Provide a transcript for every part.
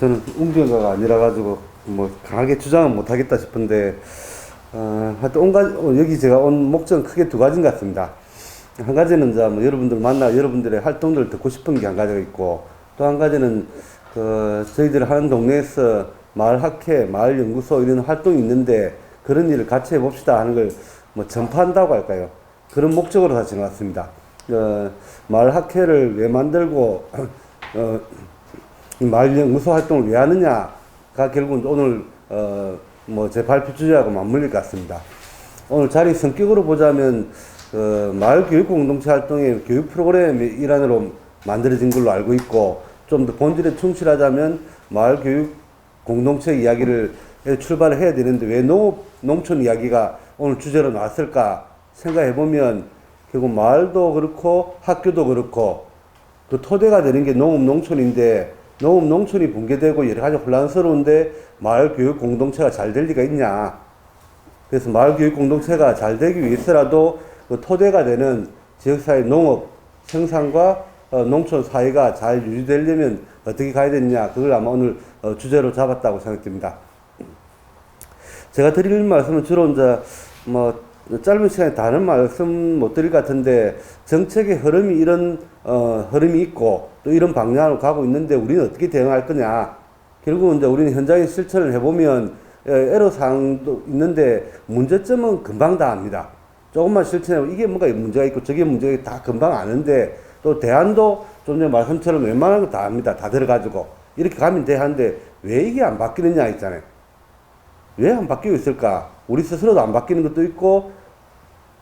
저는 웅변가가 아니라 가지고 뭐 강하게 주장은 못하겠다 싶은데 하여튼 여기 제가 온 목적은 크게 두 가지인 것 같습니다. 한 가지는 이제 뭐 여러분들 만나 여러분들의 활동들을 듣고 싶은 게 한 가지가 있고, 또 한 가지는 저희들 하는 동네에서 마을 학회, 마을 연구소 이런 활동이 있는데 그런 일을 같이 해봅시다 하는 걸 뭐 전파한다고 할까요? 그런 목적으로 다시 나왔습니다. 마을 학회를 왜 만들고 이 마을 연구소 활동을 왜 하느냐가 결국은 오늘 뭐 제 발표 주제하고 맞물릴 것 같습니다. 오늘 자리 성격으로 보자면 마을 교육 공동체 활동의 교육 프로그램의 일환으로 만들어진 걸로 알고 있고, 좀 더 본질에 충실하자면 마을 교육 공동체 이야기를 출발을 해야 되는데 왜 농촌 이야기가 오늘 주제로 나왔을까 생각해 보면, 결국 마을도 그렇고 학교도 그렇고 그 토대가 되는 게 농업 농촌인데, 농업 농촌이 붕괴되고 여러 가지 혼란스러운데 마을 교육 공동체가 잘 될 리가 있냐. 그래서 마을 교육 공동체가 잘 되기 위해서라도 그 토대가 되는 지역사회 농업 생산과 농촌 사회가 잘 유지되려면 어떻게 가야 되느냐, 그걸 아마 오늘 주제로 잡았다고 생각됩니다. 제가 드릴 말씀은 주로 이제 뭐 짧은 시간에 다른 말씀 못 드릴 것 같은데, 정책의 흐름이 이런 흐름이 있고 또 이런 방향으로 가고 있는데 우리는 어떻게 대응할 거냐. 결국은 이제 우리는 현장에 실천을 해보면 애로사항도 있는데 문제점은 금방 다 압니다. 조금만 실천해보면 이게 뭔가 문제가 있고 저게 문제가 있고 다 금방 아는데, 또 대안도 좀 전에 말씀처럼 웬만한 거 다 압니다. 다 들어가지고 이렇게 가면 돼 하는데 왜 이게 안 바뀌느냐 있잖아요. 왜 안 바뀌고 있을까? 우리 스스로도 안 바뀌는 것도 있고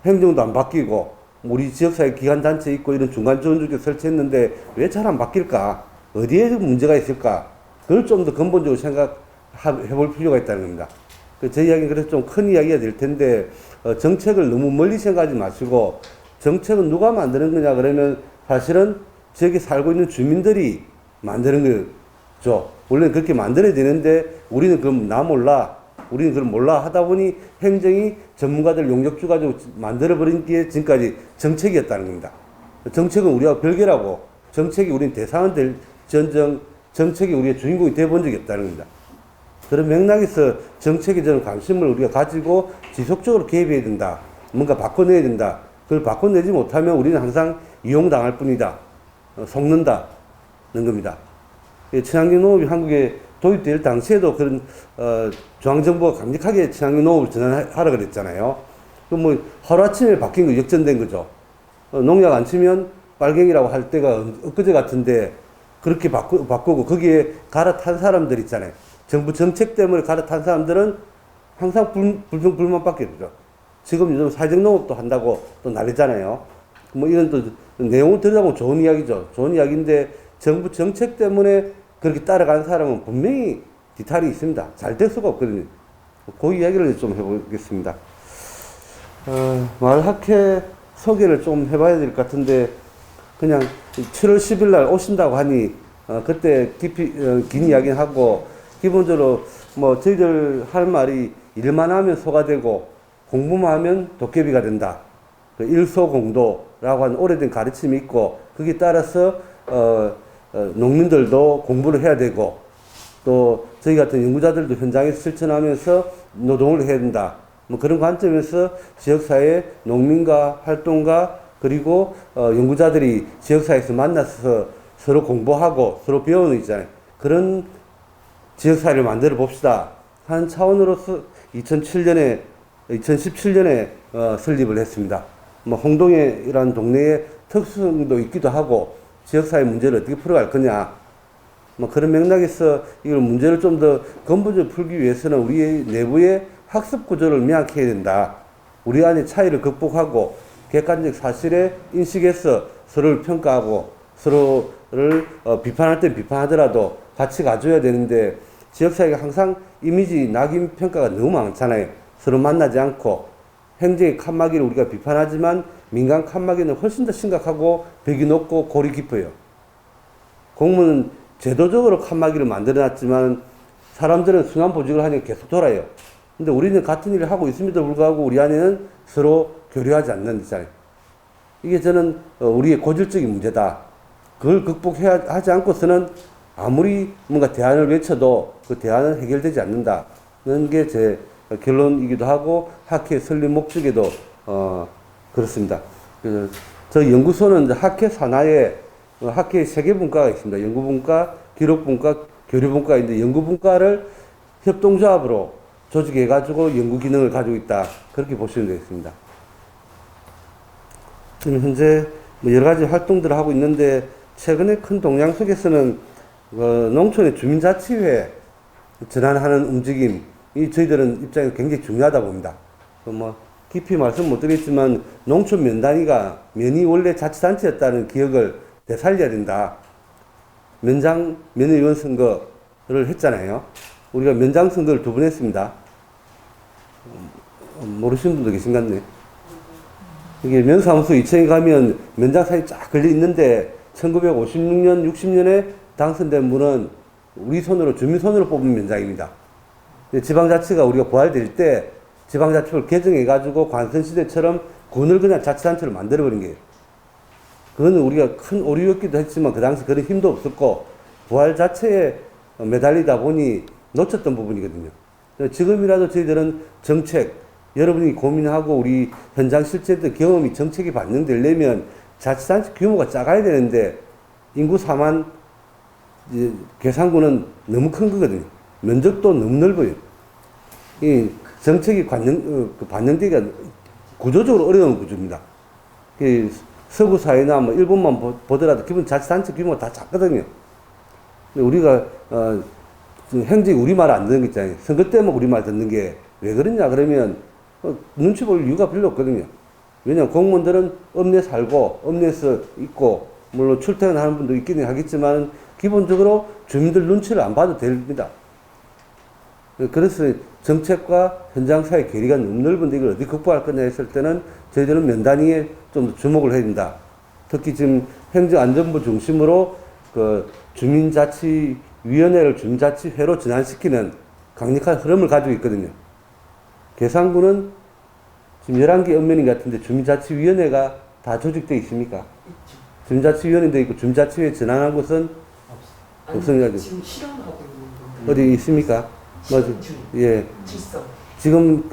행정도 안 바뀌고 우리 지역사회 기관단체 있고 이런 중간지원주기 설치했는데 왜 잘 안 바뀔까? 어디에 문제가 있을까? 그걸 좀 더 근본적으로 생각해볼 필요가 있다는 겁니다. 제 이야기는 그래서 좀 큰 이야기가 될 텐데, 정책을 너무 멀리 생각하지 마시고, 정책은 누가 만드는 거냐 그러면 사실은 지역에 살고 있는 주민들이 만드는 거죠. 원래는 그렇게 만들어야 되는데 우리는 그럼 나 몰라, 우리는 그걸 몰라 하다 보니 행정이 전문가들 용역주 가지고 만들어버린 게 지금까지 정책이었다는 겁니다. 정책은 우리와 별개라고, 정책이 우리는 대상은 될 전정, 정책이 우리의 주인공이 되어본 적이 없다는 겁니다. 그런 맥락에서 정책에 저는 관심을 우리가 가지고 지속적으로 개입해야 된다. 뭔가 바꿔내야 된다. 그걸 바꿔내지 못하면 우리는 항상 이용당할 뿐이다. 속는다는 겁니다. 친환경 농업이 한국에 도입될 당시에도 그런 중앙정부가 강력하게 친환경 농업을 전환하라 그랬잖아요. 그 뭐 하루아침에 바뀐 거, 역전된 거죠. 농약 안 치면 빨갱이라고 할 때가 엊그제 같은데 그렇게 바꾸고 거기에 갈아탄 사람들 있잖아요. 정부 정책 때문에 갈아탄 사람들은 항상 불만밖에 없죠. 지금 요즘 사회적 농업도 한다고 또 난리잖아요. 뭐 이런 또 내용을 들여다보면 좋은 이야기죠. 좋은 이야기인데 정부 정책 때문에 그렇게 따라가는 사람은 분명히 뒤탈이 있습니다. 잘 될 수가 없거든요. 그 이야기를 좀 해보겠습니다. 마을 학회 소개를 좀 해봐야 될 것 같은데, 그냥 7월 10일 날 오신다고 하니 그때 깊이 긴 이야기는 하고, 기본적으로 뭐 저희들 할 말이 일만 하면 소가 되고 공부만 하면 도깨비가 된다. 그 일소공도라고 하는 오래된 가르침이 있고, 거기에 따라서 농민들도 공부를 해야 되고 또 저희 같은 연구자들도 현장에서 실천하면서 노동을 해야 된다. 뭐 그런 관점에서 지역사회 농민과 활동가 그리고 연구자들이 지역사회에서 만나서 서로 공부하고 서로 배우는 있잖아요. 그런 지역사회를 만들어 봅시다 하는 차원으로서 2017년에 설립을 했습니다. 뭐 홍동해라는 동네의 특성도 있기도 하고 지역사회 문제를 어떻게 풀어갈 거냐, 뭐 그런 맥락에서 이걸 문제를 좀 더 근본적으로 풀기 위해서는 우리의 내부의 학습 구조를 명확해야 된다. 우리 안의 차이를 극복하고 객관적 사실에 인식해서 서로를 평가하고 서로를 비판할 때 비판하더라도 같이 가져야 되는데, 지역사회가 항상 이미지 낙인 평가가 너무 많잖아요. 서로 만나지 않고 행정의 칸막이를 우리가 비판하지만 민간 칸막이는 훨씬 더 심각하고 벽이 높고 골이 깊어요. 공무원은 제도적으로 칸막이를 만들어놨지만 사람들은 순환보직을 하니까 계속 돌아요. 근데 우리는 같은 일을 하고 있음에도 불구하고 우리 안에는 서로 교류하지 않는 거잖아요. 이게 저는 우리의 고질적인 문제다. 그걸 극복해야 하지 않고서는 아무리 뭔가 대안을 외쳐도 그 대안은 해결되지 않는다는 게 제 결론이기도 하고 학회 설립 목적에도 그렇습니다. 저 연구소는 이제 학회 산하에 학회 세 개 분과가 있습니다. 연구분과, 기록분과, 교류분과가 있는데 연구분과를 협동조합으로 조직해가지고 연구 기능을 가지고 있다. 그렇게 보시면 되겠습니다. 지금 현재 뭐 여러 가지 활동들을 하고 있는데 최근에 큰 동향 속에서는 농촌의 주민자치회 전환하는 움직임이 저희들은 입장에서 굉장히 중요하다 봅니다. 뭐 깊이 말씀 못 드리겠지만 농촌 면이 원래 자치단체였다는 기억을 되살려야 된다. 면의원 선거를 했잖아요. 우리가 면장 선거를 2번 했습니다. 모르시는 분도 계신 것 같네. 이게 면사무소 2층에 가면 면장사이 쫙 걸려 있는데 1956년, 60년에 당선된 분은 우리 손으로, 주민 손으로 뽑은 면장입니다. 지방자치가 우리가 부활될 때 지방자치를 개정해가지고 관선시대처럼 군을 그냥 자치단체로 만들어버린 거예요. 그거는 우리가 큰 오류였기도 했지만 그 당시 그런 힘도 없었고 부활 자체에 매달리다 보니 놓쳤던 부분이거든요. 지금이라도 저희들은 정책, 여러분이 고민하고 우리 현장 실제의 경험이 정책이 반영되려면 자치단체 규모가 작아야 되는데 인구 4만 계산구는 너무 큰 거거든요. 면적도 너무 넓어요. 이 정책이 반영되기가 구조적으로 어려운 구조입니다. 서구 사회나 뭐 일본만 보더라도 기본 자치단체 규모가 다 작거든요. 우리가 행정이 우리말 안 듣는 게 있잖아요. 선거 때만 우리말 듣는 게 왜 그러냐 그러면 눈치 볼 이유가 별로 없거든요. 왜냐하면 공무원들은 읍내 살고 읍내에서 있고 물론 출퇴근하는 분도 있기는 하겠지만 기본적으로 주민들 눈치를 안 봐도 됩니다. 그래서 정책과 현장 사이 괴리가 너무 넓은데 이걸 어떻게 극복할 거냐 했을 때는 저희들은 면단위에 좀 더 주목을 해야 된다. 특히 지금 행정안전부 중심으로 그 주민자치위원회를 주민자치회로 전환시키는 강력한 흐름을 가지고 있거든요. 계산구는 지금 11개 읍면인 것 같은데 주민자치위원회가 다 조직되어 있습니까? 주민자치위원회도 있고 주민자치회에 전환한 곳은 없습니다. 지금 실험하고 있는 어디 있습니까? 맞아. 예. 질서. 지금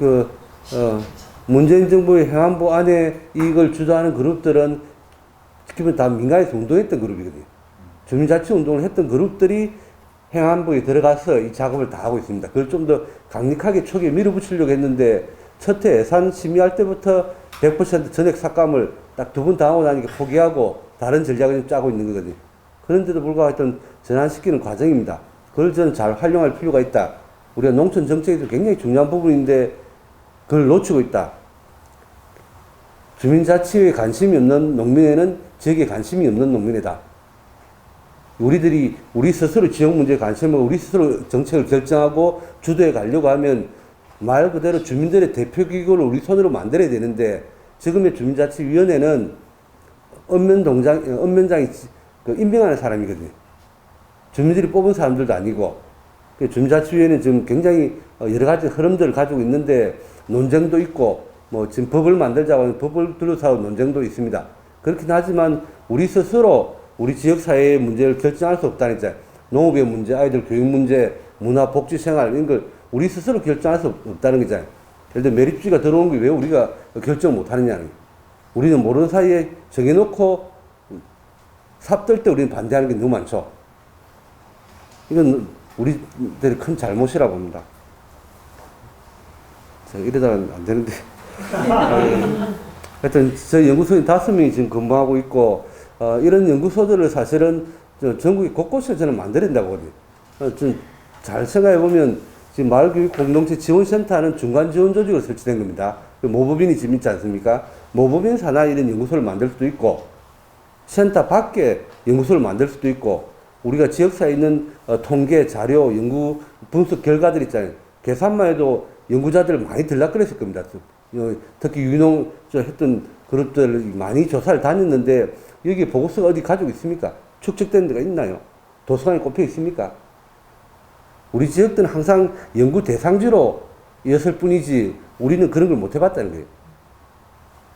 문재인 정부의 행안부 안에 이걸 주도하는 그룹들은 기본 다 민간에서 운동했던 그룹이거든요. 주민자치 운동을 했던 그룹들이 행안부에 들어가서 이 작업을 다 하고 있습니다. 그걸 좀 더 강력하게 초기에 밀어붙이려고 했는데 첫 해 예산 심의할 때부터 100% 전액 삭감을 딱 2번 당하고 나니까 포기하고 다른 전략을 좀 짜고 있는 거거든요. 그런데도 불구하고 하여튼 전환시키는 과정입니다. 그걸 저는 잘 활용할 필요가 있다. 우리가 농촌 정책에도 굉장히 중요한 부분인데 그걸 놓치고 있다. 주민자치에 관심이 없는 농민에는 지역에 관심이 없는 농민이다. 우리 스스로 지역 문제에 관심을 우리 스스로 정책을 결정하고 주도해 가려고 하면 말 그대로 주민들의 대표기구를 우리 손으로 만들어야 되는데 지금의 주민자치위원회는 읍면장이 임명하는 사람이거든요. 주민들이 뽑은 사람들도 아니고 주민자치위원회는 지금 굉장히 여러 가지 흐름들을 가지고 있는데 논쟁도 있고 뭐 지금 법을 만들자고 하는 법을 둘러싸고 논쟁도 있습니다. 그렇긴 하지만 우리 스스로 우리 지역사회의 문제를 결정할 수 없다는 거죠. 농업의 문제, 아이들 교육 문제, 문화, 복지, 생활 이런 걸 우리 스스로 결정할 수 없다는 거잖아요. 예를 들어 매립주의가 들어온 게 왜 우리가 결정 못 하느냐는 거예요. 우리는 모르는 사이에 정해놓고 삽들 때 우리는 반대하는 게 너무 많죠. 이건 우리들의 큰 잘못이라고 봅니다. 자, 이러다가는 안 되는데. 하여튼, 저희 연구소인 5명이 지금 근무하고 있고, 이런 연구소들을 사실은 전국에 곳곳에 저는 만들어야 된다고 보거든요. 좀 잘 생각해보면, 지금 마을교육 공동체 지원센터는 중간 지원 조직으로 설치된 겁니다. 모법인이 지금 있지 않습니까? 모법인 산하 이런 연구소를 만들 수도 있고, 센터 밖에 연구소를 만들 수도 있고, 우리가 지역사에 있는 통계, 자료, 연구, 분석 결과들 있잖아요. 계산만 해도 연구자들 많이 들락거렸을 겁니다. 특히 유농 했던 그룹들 많이 조사를 다녔는데 여기 보고서가 어디 가지고 있습니까? 축적된 데가 있나요? 도서관에 꼽혀 있습니까? 우리 지역들은 항상 연구 대상지로 였을 뿐이지 우리는 그런 걸 못 해봤다는 거예요.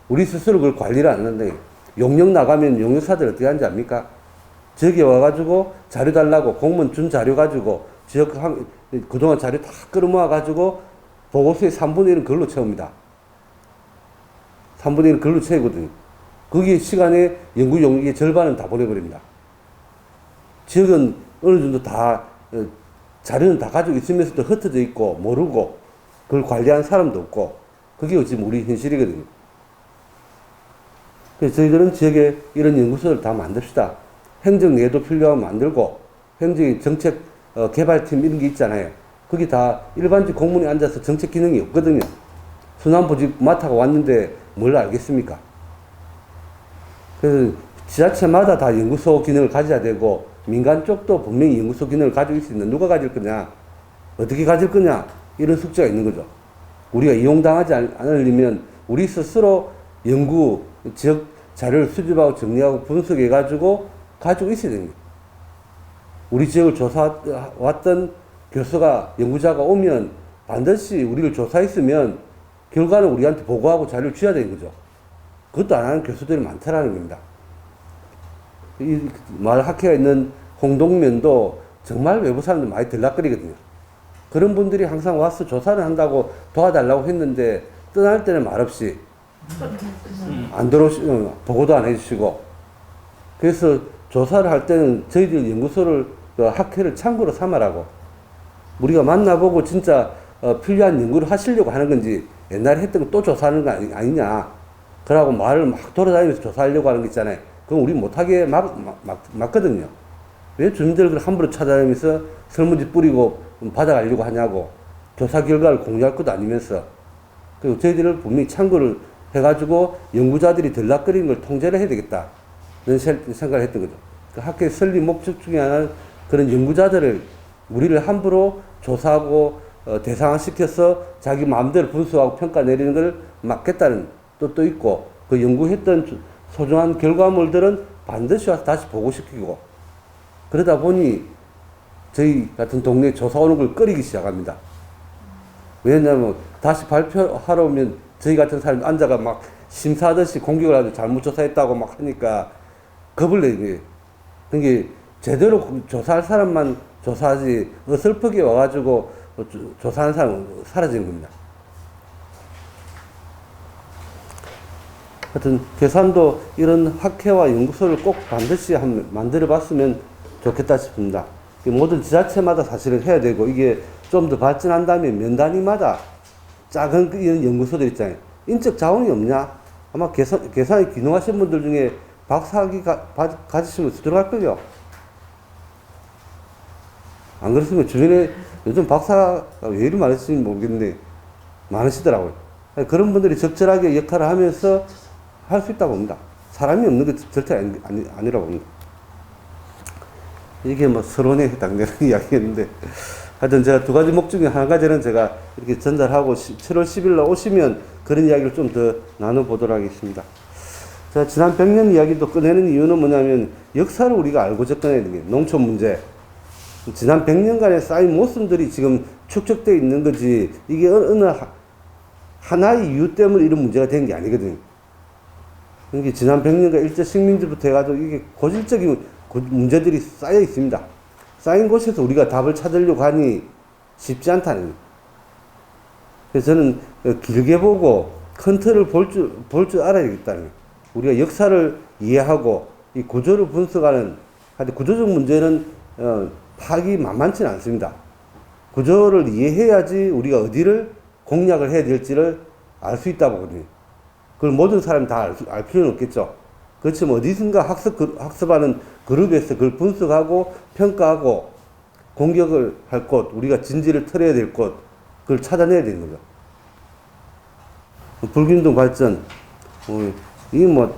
우리 스스로 그걸 관리를 안 한다는 거예요. 용역 나가면 용역사들 어떻게 하는지 압니까? 지역에 와가지고 자료 달라고 공무원 준 자료 가지고 그동안 자료 다 끌어모아 가지고 보고서의 3분의 1은 그걸로 채웁니다. 3분의 1은 그걸로 채우거든요. 거기에 시간에 연구 용역의 절반은 다 보내버립니다. 지역은 어느 정도 다 자료는 다 가지고 있으면서도 흩어져 있고 모르고 그걸 관리하는 사람도 없고 그게 지금 우리 현실이거든요. 그래서 저희들은 지역에 이런 연구소를 다 만듭시다. 행정예도 필요하면 만들고 행정의 정책 개발팀 이런 게 있잖아요. 거기 다 일반직 공무원이 앉아서 정책 기능이 없거든요. 순환보직 맡아가 왔는데 뭘 알겠습니까? 그래서 지자체마다 다 연구소 기능을 가져야 되고 민간 쪽도 분명히 연구소 기능을 가지고 있는데 누가 가질 거냐? 어떻게 가질 거냐? 이런 숙제가 있는 거죠. 우리가 이용당하지 않으려면 우리 스스로 연구, 지역 자료를 수집하고 정리하고 분석해가지고 가지고 있어야 됩니다. 우리 지역을 조사왔던 교수가, 연구자가 오면 반드시 우리를 조사했으면 결과는 우리한테 보고하고 자료를 줘야 되는 거죠. 그것도 안 하는 교수들이 많다라는 겁니다. 이 학회가 있는 홍동면도 정말 외부 사람들 많이 들락거리거든요. 그런 분들이 항상 와서 조사를 한다고 도와달라고 했는데 떠날 때는 말없이 안 보고도 안 해주시고 그래서 조사를 할 때는 저희들 연구소를 학회를 참고로 삼아라고 우리가 만나보고 진짜 필요한 연구를 하시려고 하는 건지 옛날에 했던 거 또 조사하는 거 아니냐 그러고 말을 막 돌아다니면서 조사하려고 하는 거 있잖아요. 그건 우리 못하게 막거든요. 왜 주민들 그걸 함부로 찾아다니면서 설문지 뿌리고 받아가려고 하냐고 조사 결과를 공유할 것도 아니면서 그리고 저희들을 분명히 참고를 해가지고 연구자들이 들락거리는 걸 통제를 해야 되겠다 이런 생각을 했던 거죠. 그 학교의 설립 목적 중에 하나는 그런 연구자들을 우리를 함부로 조사하고 대상화시켜서 자기 마음대로 분석하고 평가 내리는 걸 막겠다는 뜻도 있고 그 연구했던 소중한 결과물들은 반드시 와서 다시 보고시키고 그러다 보니 저희 같은 동네에 조사 오는 걸 꺼리기 시작합니다. 왜냐하면 다시 발표하러 오면 저희 같은 사람이 앉아가 막 심사하듯이 공격을 하고 잘못 조사했다고 막 하니까 겁을 내게. 그게 제대로 조사할 사람만 조사하지 어설프게 와가지고 조사하는 사람은 사라지는 겁니다. 하여튼 계산도 이런 학회와 연구소를 꼭 반드시 만들어 봤으면 좋겠다 싶습니다. 모든 지자체마다 사실은 해야 되고 이게 좀 더 발전한다면 면 단위마다 작은 이런 연구소들 있잖아요. 인적 자원이 없냐? 아마 계산에 귀농하신 분들 중에 박사학위 가지시면 들어갈 거요. 안 그렇으면 주변에 요즘 박사가 왜 이리 많으신지 모르겠는데 많으시더라고요. 그런 분들이 적절하게 역할을 하면서 할 수 있다고 봅니다. 사람이 없는 게 절대 아니라고 봅니다. 이게 뭐 서론에 해당되는 이야기였는데 하여튼 제가 두 가지 목적 중에 한 가지는 제가 이렇게 전달하고 7월 10일 날 오시면 그런 이야기를 좀 더 나눠보도록 하겠습니다. 자, 지난 100년 이야기도 꺼내는 이유는 뭐냐면 역사를 우리가 알고 접근해야 되는 게 농촌 문제. 지난 100년간의 쌓인 모순들이 지금 축적되어 있는 거지 이게 어느 하나의 이유 때문에 이런 문제가 된 게 아니거든요. 이게 지난 100년간 일제 식민지부터 해가지고 이게 고질적인 문제들이 쌓여 있습니다. 쌓인 곳에서 우리가 답을 찾으려고 하니 쉽지 않다는 거예요. 그래서 저는 길게 보고 큰 틀을 볼 줄 알아야 되겠다는 거예요. 우리가 역사를 이해하고 이 구조를 분석하는, 하여튼 구조적 문제는 파악이 만만치는 않습니다. 구조를 이해해야지 우리가 어디를 공략을 해야 될지를 알 수 있다 보거든요. 그걸 모든 사람이 다 알 필요는 없겠죠. 그렇지만 어디선가 학습하는 그룹에서 그걸 분석하고 평가하고 공격을 할 곳, 우리가 진지를 털어야 될 곳, 그걸 찾아내야 되는 거죠. 불균등 발전, 이게 뭐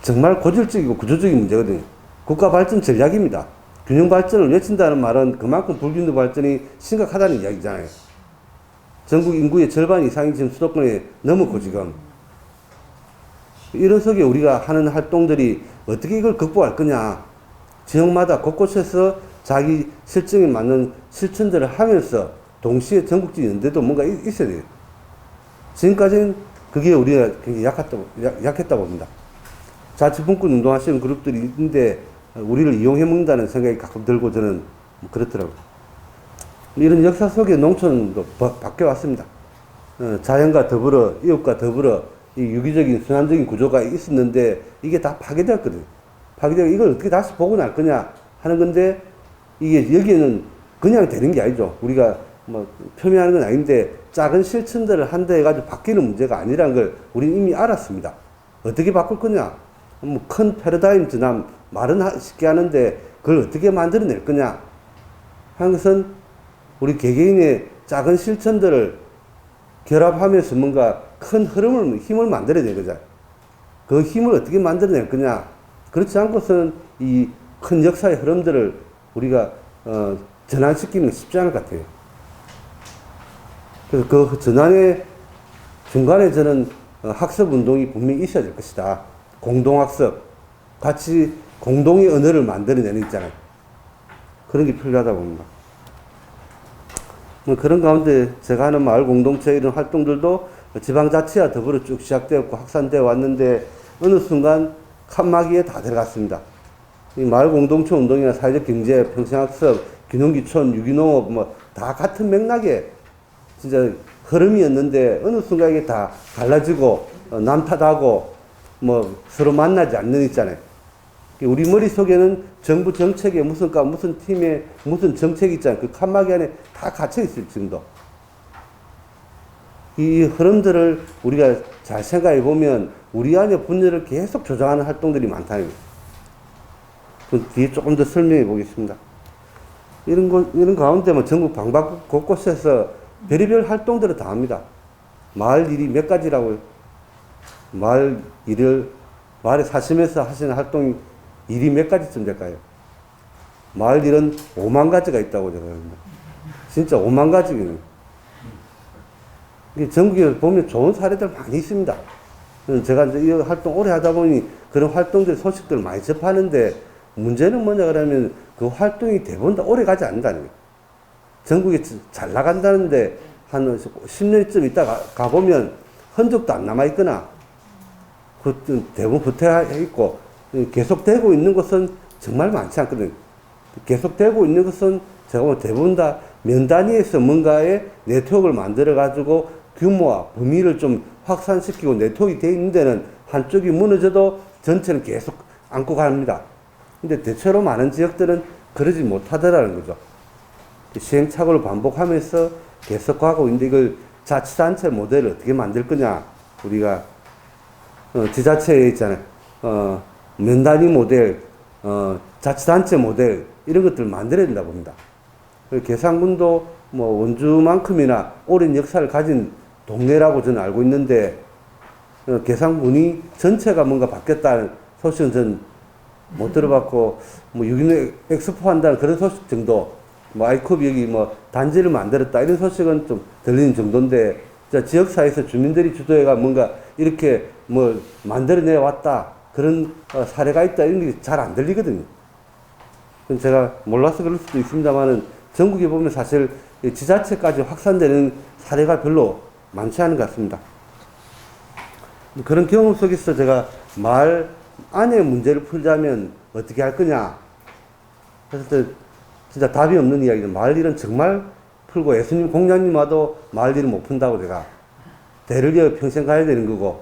정말 고질적이고 구조적인 문제거든요. 국가 발전 전략입니다. 균형 발전을 외친다는 말은 그만큼 불균등 발전이 심각하다는 이야기잖아요. 전국 인구의 절반 이상이 지금 수도권에 넘었고 지금 이런 속에 우리가 하는 활동들이 어떻게 이걸 극복할 거냐. 지역마다 곳곳에서 자기 실정에 맞는 실천들을 하면서 동시에 전국적 연대도 뭔가 있어야 돼요. 지금까지는 그게 우리가 굉장히 약했다고 봅니다. 자치분권 운동하시는 그룹들이 있는데 우리를 이용해 먹는다는 생각이 가끔 들고 저는 뭐 그렇더라고요. 이런 역사 속에 농촌도 바뀌어 왔습니다. 자연과 더불어, 이웃과 더불어 이 유기적인 순환적인 구조가 있었는데 이게 다 파괴되었거든요. 파괴되고 이걸 어떻게 다시 보고 날 거냐 하는 건데 이게 여기에는 그냥 되는 게 아니죠. 우리가 뭐 표명하는 건 아닌데 작은 실천들을 한다 해가지고 바뀌는 문제가 아니라는 걸 우리는 이미 알았습니다. 어떻게 바꿀 거냐? 뭐 큰 패러다임 전환 말은 쉽게 하는데 그걸 어떻게 만들어낼 거냐 하는 것은 우리 개개인의 작은 실천들을 결합하면서 뭔가 큰 흐름을, 힘을 만들어야 되거든. 그 힘을 어떻게 만들어낼 거냐. 그렇지 않고서는 이 큰 역사의 흐름들을 우리가, 전환시키는 게 쉽지 않을 것 같아요. 그래서 그 전환의 중간에 저는 학습 운동이 분명히 있어야 될 것이다. 공동학습. 같이 공동의 언어를 만들어내는 있잖아요. 그런 게 필요하다 봅니다. 뭐 그런 가운데 제가 하는 마을 공동체 이런 활동들도 지방자치와 더불어 쭉 시작되었고 확산되어 왔는데 어느 순간 칸막이에 다 들어갔습니다. 이 마을 공동체 운동이나 사회적 경제, 평생학습, 균형기촌, 유기농업 뭐 다 같은 맥락의 진짜 흐름이었는데 어느 순간 이게 다 갈라지고 남 탓하고 뭐 서로 만나지 않는 있잖아요. 우리 머릿속에는 정부 정책에 무슨 팀에 무슨 정책이 있잖아요. 그 칸막이 안에 다 갇혀있어요, 지금도. 이 흐름들을 우리가 잘 생각해 보면 우리 안에 분열을 계속 조장하는 활동들이 많다는 거예요. 그 뒤에 조금 더 설명해 보겠습니다. 이런 가운데 뭐 전국 방방 곳곳에서 별의별 활동들을 다 합니다. 마을 일이 몇 가지라고요. 마을 일을, 마을에 사시면서 하시는 활동이 일이 몇 가지쯤 될까요? 마을 일은 5만 가지가 있다고 제가 합니다. 진짜 5만 가지거든요. 전국에 보면 좋은 사례들 많이 있습니다. 제가 이제 이 활동 오래 하다 보니 그런 활동들 소식들을 많이 접하는데 문제는 뭐냐 그러면 그 활동이 대부분 다 오래 가지 않는다는 거예요. 전국에 잘 나간다는데 한 10년쯤 있다 가보면 흔적도 안 남아있거나 대부분 후퇴해 있고 계속되고 있는 것은 정말 많지 않거든요. 계속되고 있는 것은 제가 보면 대부분 다 면 단위에서 뭔가의 네트워크를 만들어 가지고 규모와 범위를 좀 확산시키고 네트워크가 되어 있는 데는 한쪽이 무너져도 전체는 계속 안고 갑니다. 근데 대체로 많은 지역들은 그러지 못하더라는 거죠. 시행착오를 반복하면서 계속하고 있는데 이걸 자치단체 모델을 어떻게 만들 거냐. 우리가 지자체에 있잖아요. 면 단위 모델, 자치단체 모델 이런 것들을 만들어야 된다 봅니다. 계산군도 뭐 원주만큼이나 오랜 역사를 가진 동네라고 저는 알고 있는데 계산군이 전체가 뭔가 바뀌었다는 소식은 저는 못 들어봤고 뭐 유기농 엑스포 한다는 그런 소식 정도 뭐 아이컵이 여기 뭐 단지를 만들었다 이런 소식은 좀 들리는 정도인데 지역사회에서 주민들이 주도해가 뭔가 이렇게 뭐 만들어내 왔다 그런 사례가 있다 이런 게 잘 안 들리거든요. 그건 제가 몰라서 그럴 수도 있습니다만은 전국에 보면 사실 지자체까지 확산되는 사례가 별로 많지 않은 것 같습니다. 그런 경험 속에서 제가 마을 안의 문제를 풀자면 어떻게 할 거냐 그래서 진짜 답이 없는 이야기죠. 마을 일은 정말 풀고 예수님 공자님 와도 마을 일은 못 푼다고 제가 대를 이어 평생 가야 되는 거고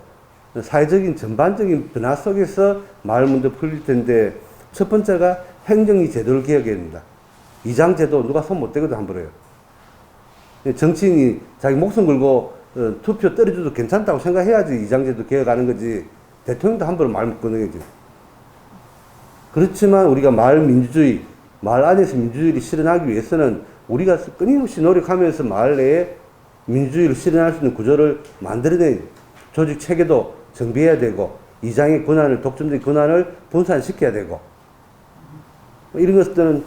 사회적인 전반적인 변화 속에서 마을 문제 풀릴 텐데 첫 번째가 행정위 제도를 개혁해야 됩니다. 이장제도 누가 손 못 대거든 함부로 해요. 정치인이 자기 목숨 걸고 투표 떨어져도 괜찮다고 생각해야지 이장제도 개혁하는 거지 대통령도 함부로 말 못 거는 거지. 그렇지만 우리가 마을 민주주의, 마을 안에서 민주주의를 실현하기 위해서는 우리가 끊임없이 노력하면서 마을 내에 민주주의를 실현할 수 있는 구조를 만들어내 조직 체계도 정비해야 되고 이장의 권한을 독점적인 권한을 분산시켜야 되고 이런 것들은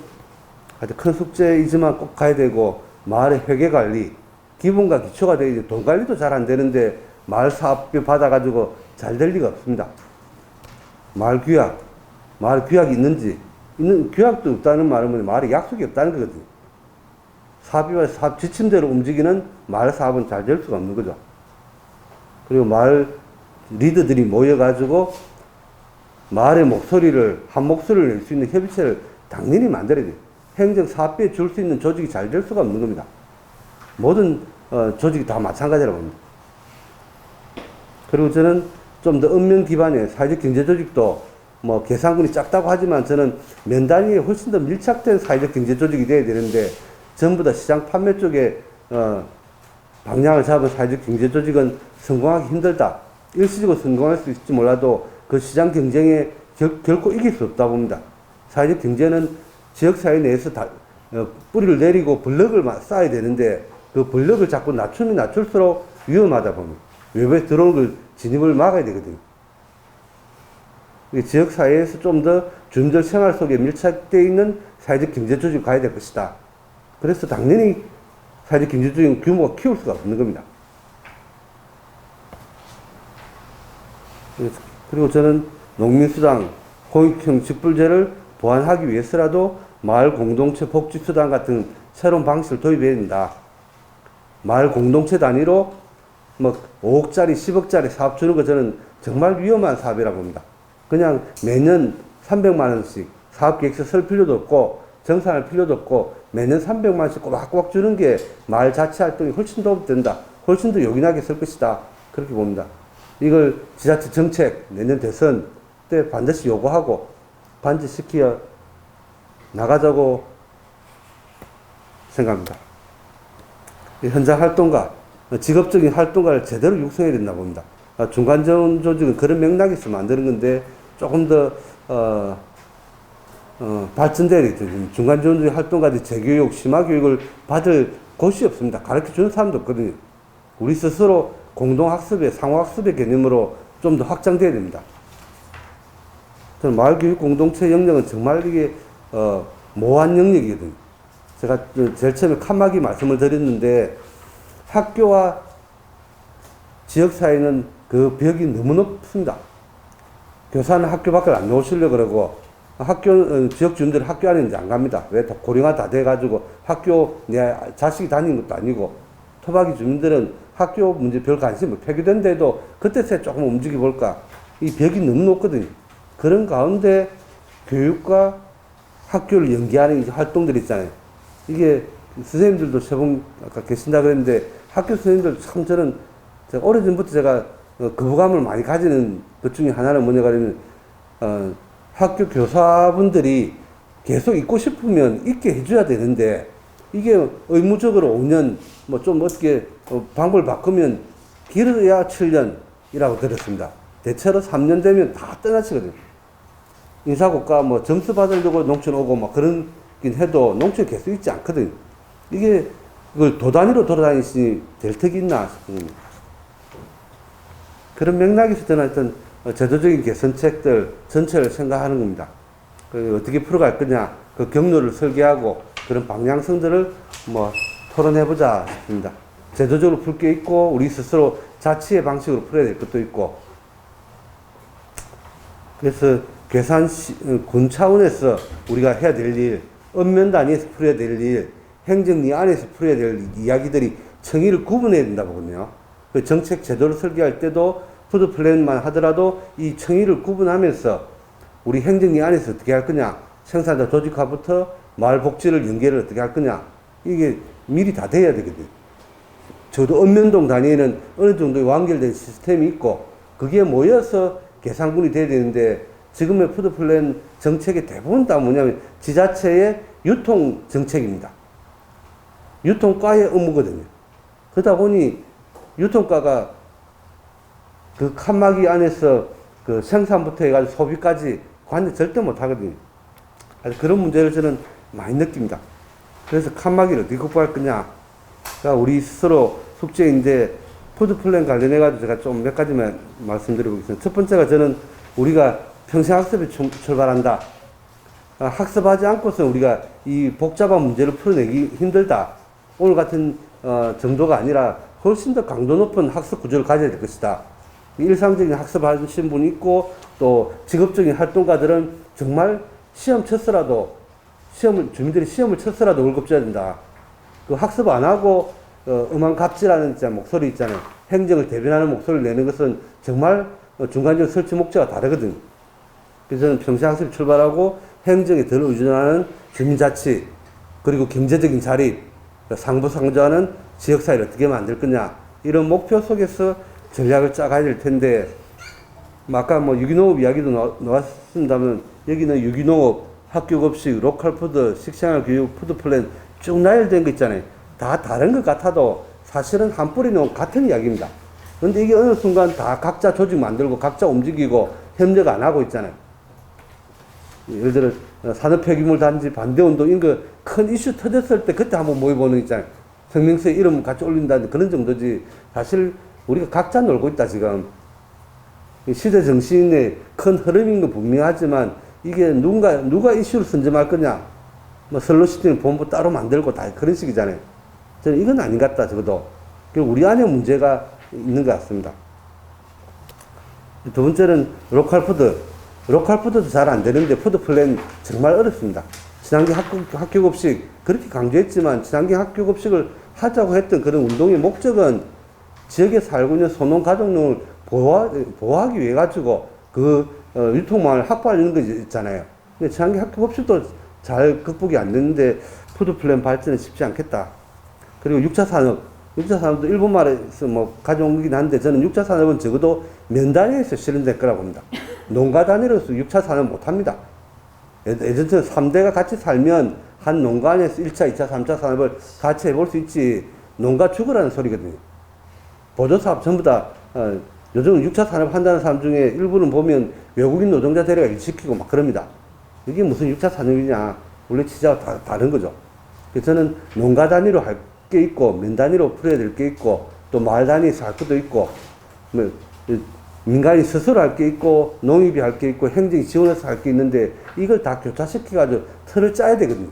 아주 큰 숙제이지만 꼭 가야 되고 마을의 회계관리 기본과 기초가 되어 돈 관리도 잘 안 되는데 마을 사업비 받아가지고 잘 될 리가 없습니다. 마을 규약이 있는지 규약도 없다는 말은 마을에 약속이 없다는 거거든요. 사업비와 사업 지침대로 움직이는 마을 사업은 잘 될 수가 없는 거죠. 그리고 마을 리더들이 모여가지고 마을의 목소리를, 한 목소리를 낼 수 있는 협의체를 당연히 만들어야 돼요. 행정 사업비에 줄 수 있는 조직이 잘 될 수가 없는 겁니다. 모든 조직이 다 마찬가지라고 봅니다. 그리고 저는 좀 더 읍면 기반의 사회적 경제 조직도 뭐 계산군이 작다고 하지만 저는 면 단위에 훨씬 더 밀착된 사회적 경제 조직이 돼야 되는데 전부 다 시장 판매 쪽에 방향을 잡은 사회적 경제 조직은 성공하기 힘들다. 일시적으로 성공할 수 있을지 몰라도 그 시장 경쟁에 결코 이길 수 없다 봅니다. 사회적 경제는 지역사회 내에서 뿌리를 내리고 블럭을 쌓아야 되는데 그 블럭을 자꾸 낮추면 낮출수록 위험하다 봅니다. 외부에 들어오는 걸 진입을 막아야 되거든요. 지역사회에서 좀 더 주민들 생활 속에 밀착되어 있는 사회적 경제 조직을 가야 될 것이다. 그래서 당연히 사회적 경제 조직은 규모가 키울 수가 없는 겁니다. 그리고 저는 농민수당, 공익형 직불제를 보완하기 위해서라도 마을 공동체 복지수당 같은 새로운 방식을 도입해야 된다. 마을 공동체 단위로 뭐 5억짜리, 10억짜리 사업 주는 거 저는 정말 위험한 사업이라고 봅니다. 그냥 매년 300만 원씩 사업 계획서 쓸 필요도 없고 정산할 필요도 없고 매년 300만 원씩 꼬박꼬박 주는 게 마을 자치 활동이 훨씬 도움이 된다. 훨씬 더 요긴하게 쓸 것이다. 그렇게 봅니다. 이걸 지자체 정책, 내년 대선 때 반드시 요구하고 반드시키어 나가자고 생각합니다. 현장 활동가, 직업적인 활동가를 제대로 육성해야 된다 봅니다. 중간지원 조직은 그런 맥락에서 만드는 건데 조금 더 발전돼야겠죠. 중간지원 조직 활동가들이 재교육, 심화교육을 받을 곳이 없습니다. 가르쳐주는 사람도 없거든요. 우리 스스로 공동학습의, 상호학습의 개념으로 좀 더 확장돼야 됩니다. 저는 마을교육 공동체 영역은 정말 이게 모호한 영역이거든요. 제가 제일 처음에 칸막이 말씀을 드렸는데 학교와 지역사회는 그 벽이 너무 높습니다. 교사는 학교 밖을 안 나오시려고 그러고 지역 주민들은 학교 안에 이제 안 갑니다. 왜? 다 고령화 다 돼가지고 학교 내 자식이 다니는 것도 아니고 토박이 주민들은 학교 문제 별 관심 없고 폐교된 데도 그때서야 조금 움직여 볼까. 이 벽이 너무 높거든요. 그런 가운데 교육과 학교를 연계하는 활동들이 있잖아요. 이게 선생님들도 세 분 아까 계신다 그랬는데 학교 선생님들 참 저는 오래전부터 제가 거부감을 많이 가지는 것 중에 하나는 뭐냐가 하면 학교 교사분들이 계속 있고 싶으면 있게 해줘야 되는데 이게 의무적으로 5년 뭐 좀 어떻게 방법을 바꾸면 길어야 7년이라고 들었습니다. 대체로 3년 되면 다 떠나치거든요. 인사고과 뭐 점수 받으려고 농촌 오고 막 그런 긴 해도 농촌에 계속 있지 않거든요. 이게 그걸 도 단위로 돌아다니시니 될 턱이 있나 싶은 겁니다. 그런 맥락에서 저는 하여튼 제도적인 개선책들 전체를 생각하는 겁니다. 어떻게 풀어갈 거냐, 그 경로를 설계하고 그런 방향성들을 뭐 토론해보자 싶습니다. 제도적으로 풀 게 있고 우리 스스로 자치의 방식으로 풀어야 될 것도 있고 그래서 군 차원에서 우리가 해야 될 일, 읍면 단위에서 풀어야 될 일, 행정리 안에서 풀어야 될 이야기들이 청의를 구분해야 된다 보거든요. 그 정책 제도를 설계할 때도 푸드 플랜만 하더라도 이 청의를 구분하면서 우리 행정리 안에서 어떻게 할 거냐, 생산자 조직화부터 마을 복지를 연계를 어떻게 할 거냐, 이게 미리 다 돼야 되거든요. 저도 읍면동 단위에는 어느 정도의 완결된 시스템이 있고 그게 모여서 계산군이 돼야 되는데 지금의 푸드 플랜 정책의 대부분 다 뭐냐면 지자체의 유통 정책입니다. 유통과의 업무거든요. 그러다 보니 유통과가 그 칸막이 안에서 그 생산부터 해가지고 소비까지 관여 절대 못 하거든요. 그런 문제를 저는 많이 느낍니다. 그래서 칸막이를 어떻게 극복할 거냐. 그러니까 우리 스스로 숙제인데 푸드 플랜 관련해가지고 제가 좀 몇 가지만 말씀드려보겠습니다. 첫 번째가 저는 우리가 평생학습에 출발한다. 학습하지 않고서 우리가 이 복잡한 문제를 풀어내기 힘들다. 오늘 같은 정도가 아니라 훨씬 더 강도 높은 학습 구조를 가져야 될 것이다. 일상적인 학습을 하신 분이 있고 또 직업적인 활동가들은 정말 주민들이 시험을 쳤더라도 월급 줘야 된다. 그 학습 안 하고 음악갑질하는 목소리 있잖아요. 행정을 대변하는 목소리를 내는 것은 정말 중간적 설치 목적과 다르거든요. 그래서 저는 평시학습 출발하고 행정에 덜 의존하는 주민자치, 그리고 경제적인 자립, 상부상조하는 지역사회를 어떻게 만들 거냐, 이런 목표 속에서 전략을 짜가야 될 텐데, 아까 뭐 유기농업 이야기도 나왔습니다만, 여기는 유기농업, 학교급식, 로컬푸드, 식생활교육, 푸드플랜 쭉 나열된 거 있잖아요. 다 다른 것 같아도 사실은 한 뿌리는 같은 이야기입니다. 근데 이게 어느 순간 다 각자 조직 만들고 각자 움직이고 협력 안 하고 있잖아요. 예를 들어 산업폐기물 단지 반대운동 이런 거 큰 이슈 터졌을 때 그때 한번 모여보는 거 있잖아요. 성명서에 이름 같이 올린다는 그런 정도지, 사실 우리가 각자 놀고 있다 지금. 시대 정신의 큰 흐름인 건 분명하지만 이게 누가 이슈를 선점할 거냐, 뭐 슬로시티는 본부 따로 만들고 다 그런 식이잖아요. 저는 이건 아닌 것 같다 적어도. 그리고 우리 안에 문제가 있는 것 같습니다. 두 번째는 로컬푸드. 로컬푸드도 잘 안 되는데 푸드플랜 정말 어렵습니다. 친환경 학교급식 그렇게 강조했지만 친환경 학교급식을 하자고 했던 그런 운동의 목적은 지역에 살고 있는 소농 가족농을 보호하기 위해 가지고 유통망을 확보하려는 거 있잖아요. 근데 친환경 학교급식도 잘 극복이 안 되는데 푸드플랜 발전은 쉽지 않겠다. 그리고 6차 산업도 일본 말에서 뭐 가져오긴 한데 저는 6차 산업은 적어도 면 단위에서 실현될 거라고 봅니다. 농가 단위로서 6차 산업 못 합니다. 예전처럼 3대가 같이 살면 한 농가 안에서 1차, 2차, 3차 산업을 같이 해볼 수 있지, 농가 죽으라는 소리거든요. 보조사업 전부 다, 요즘 6차 산업 한다는 사람 중에 일부는 보면 외국인 노동자 데려가 일시키고 막 그럽니다. 이게 무슨 6차 산업이냐. 원래 취지하고 다른 거죠. 그래서 저는 농가 단위로 할 게 있고, 면 단위로 풀어야 될 게 있고, 또 마을 단위에서 할 것도 있고, 뭐, 민간이 스스로 할 게 있고, 농협이 할 게 있고, 행정이 지원해서 할 게 있는데, 이걸 다 교차시켜가지고 틀을 짜야 되거든요.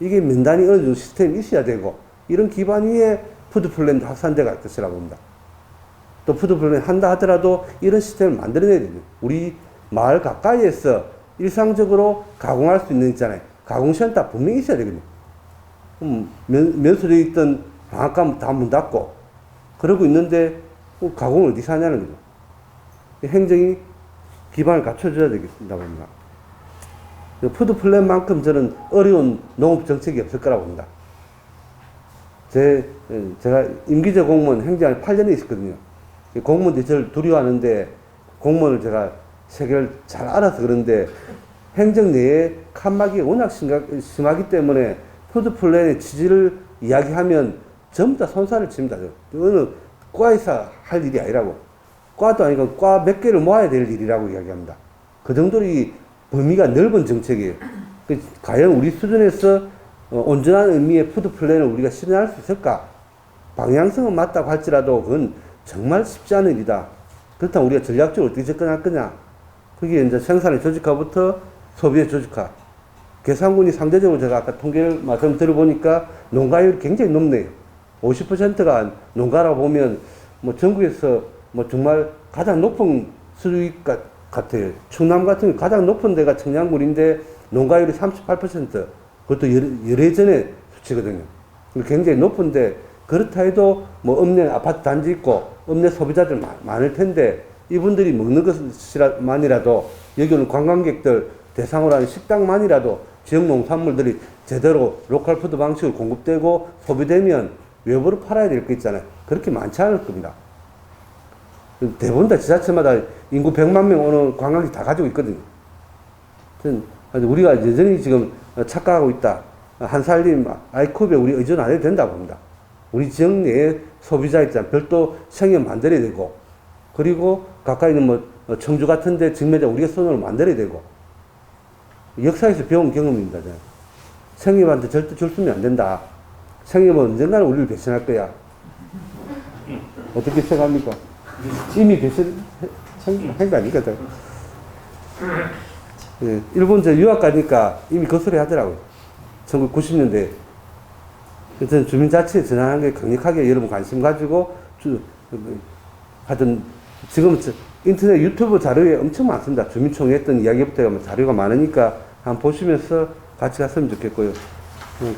이게 면 단위 어느 정도 시스템이 있어야 되고, 이런 기반 위에 푸드플랜도 확산돼 갈 것이라고 봅니다. 또 푸드플랜 한다 하더라도 이런 시스템을 만들어내야 돼요. 우리 마을 가까이에서 일상적으로 가공할 수 있는 있잖아요. 가공센터 분명히 있어야 되거든요. 면수되어 있던 방앗간 다 문 닫고 그러고 있는데 가공을 어디서 하냐는 거죠. 행정이 기반을 갖춰줘야 되겠다고 봅니다. 푸드플랜만큼 저는 어려운 농업정책이 없을 거라고 봅니다. 제가 임기제 공무원 행정을 8년에 있었거든요. 공무원들이 저를 두려워하는데 공무원을 제가 세계를 잘 알아서 그런데 행정 내에 칸막이 워낙 심하기 때문에 푸드플랜의 취지를 이야기하면 전부 다 손살을 칩니다. 어느 과에서 할 일이 아니라고. 과도 아니고 과 몇 개를 모아야 될 일이라고 이야기합니다. 그 정도로 이 범위가 넓은 정책이에요. 과연 우리 수준에서 온전한 의미의 푸드플랜을 우리가 실현할 수 있을까? 방향성은 맞다고 할지라도 그건 정말 쉽지 않은 일이다. 그렇다면 우리가 전략적으로 어떻게 접근할 거냐? 그게 이제 생산의 조직화부터 소비의 조직화. 계산군이 상대적으로 제가 아까 통계를 말씀 들어보니까 농가율이 굉장히 높네요. 50%가 농가라고 보면 뭐 전국에서 뭐 정말 가장 높은 수익 같아요. 충남 같은 경우 가장 높은 데가 청양군인데 농가율이 38%. 그것도 열애전의 수치거든요. 굉장히 높은데 그렇다 해도 뭐 읍내 아파트 단지 있고 읍내 소비자들 많을 텐데 이분들이 먹는 것만이라도 여기 오는 관광객들 대상으로 하는 식당만이라도 지역 농산물들이 제대로 로컬 푸드 방식으로 공급되고 소비되면 외부로 팔아야 될 거 있잖아요. 그렇게 많지 않을 겁니다. 대부분 다 지자체마다 인구 100만 명 오는 관광지 다 가지고 있거든요. 우리가 여전히 지금 착각하고 있다. 한살림 아이컵에 우리 의존 안 해도 된다고 봅니다. 우리 지역 내에 소비자 있잖아요. 별도 생협 만들어야 되고, 그리고 가까이 있는 뭐 청주 같은데 직매장 우리가 손으로 만들어야 되고, 역사에서 배운 경험입니다. 생협한테 절대 줄 수면 안 된다. 생협은 언젠가는 우리를 배신할 거야. 어떻게 생각합니까? 이미 배신한 거 아닙니까? 예, 일본 유학 가니까 이미 그 소리 하더라고요. 1990년대에. 저는 주민자치에 전환한 게 강력하게 여러분 관심 가지고, 하여튼, 지금 인터넷 유튜브 자료에 엄청 많습니다. 주민총회 했던 이야기부터 자료가 많으니까 한번 보시면서 같이 갔으면 좋겠고요.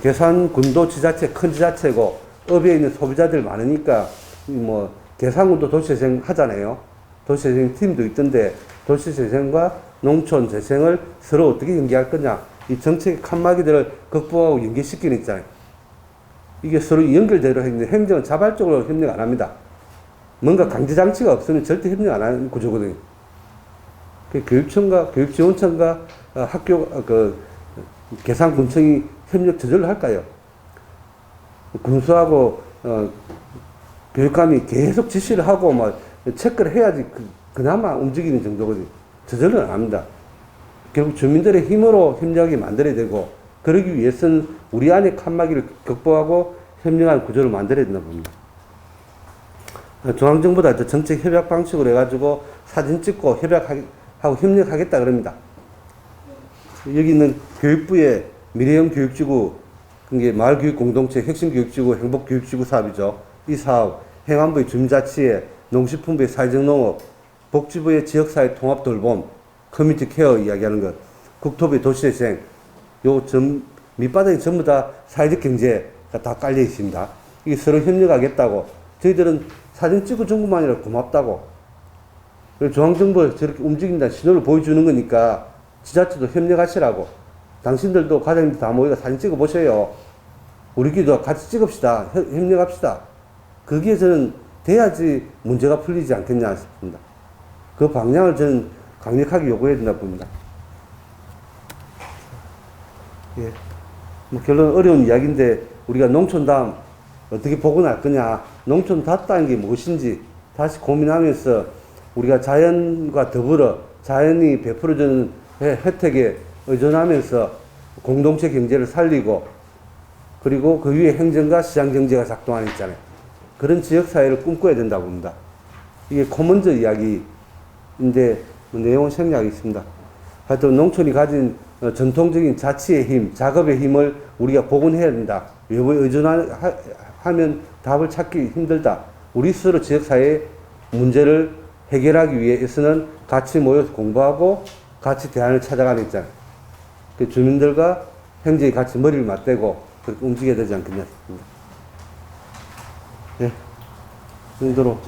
계산군도 지자체, 큰 지자체고, 업에 있는 소비자들 많으니까, 뭐, 계산군도 도시재생 하잖아요. 도시재생 팀도 있던데, 도시재생과 농촌 재생을 서로 어떻게 연계할 거냐. 이 정책의 칸막이들을 극복하고 연계시키는 있잖아요. 이게 서로 연결되려 했는데 행정은 자발적으로 협력 안 합니다. 뭔가 강제장치가 없으면 절대 협력 안 하는 구조거든요. 교육청과 교육지원청과 학교 계산군청이 협력 저절로 할까요? 군수하고 교육감이 계속 지시를 하고 막 체크를 해야지 그나마 움직이는 정도거든요. 저절로 안 합니다. 결국 주민들의 힘으로 협력이 만들어야 되고 그러기 위해서는 우리 안에 칸막이를 극복하고 협력하는 구조를 만들어야 된다고 봅니다. 중앙정부도 정책 협약 방식으로 해가지고 사진 찍고 협약하고 협력하겠다 그럽니다. 여기 있는 교육부의 미래형 교육지구, 그게 마을교육공동체 핵심교육지구 행복교육지구 사업이죠. 이 사업, 행안부의 주민자치회, 농식품부의 사회적농업, 복지부의 지역사회 통합 돌봄, 커뮤니티 케어 이야기하는 것, 국토부의 도시재생, 밑바닥에 전부 다 사회적 경제가 다 깔려 있습니다. 이게 서로 협력하겠다고, 저희들은 사진 찍어준 것만 아니라 고맙다고, 중앙정부가 저렇게 움직인다는 신호를 보여주는 거니까 지자체도 협력하시라고, 당신들도 과장님들 다 모여서 사진 찍어 보세요. 우리끼리도 같이 찍읍시다. 협력합시다. 그게 저는 돼야지 문제가 풀리지 않겠냐 싶습니다. 그 방향을 저는 강력하게 요구해야 된다고 봅니다. 예. 뭐 결론 어려운 이야기인데 우리가 농촌 다음 어떻게 복원할 거냐, 농촌 닿다는 게 무엇인지 다시 고민하면서 우리가 자연과 더불어 자연이 베풀어주는 혜택에 의존하면서 공동체 경제를 살리고 그리고 그 위에 행정과 시장 경제가 작동하는 있잖아요. 그런 지역사회를 꿈꿔야 된다고 봅니다. 이게 코먼저 이야기인데 내용은 생략이 있습니다. 하여튼 농촌이 가진 전통적인 자치의 힘, 작업의 힘을 우리가 복원해야 된다. 외부에 의존하면 답을 찾기 힘들다. 우리 스스로 지역사회의 문제를 해결하기 위해서는 같이 모여서 공부하고 같이 대안을 찾아가는 있잖아요. 그 주민들과 행정이 같이 머리를 맞대고 그렇게 움직여야 되지 않겠냐 싶습니다. 예. 이 정도로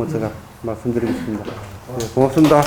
제가 말씀드리겠습니다. 예, 고맙습니다.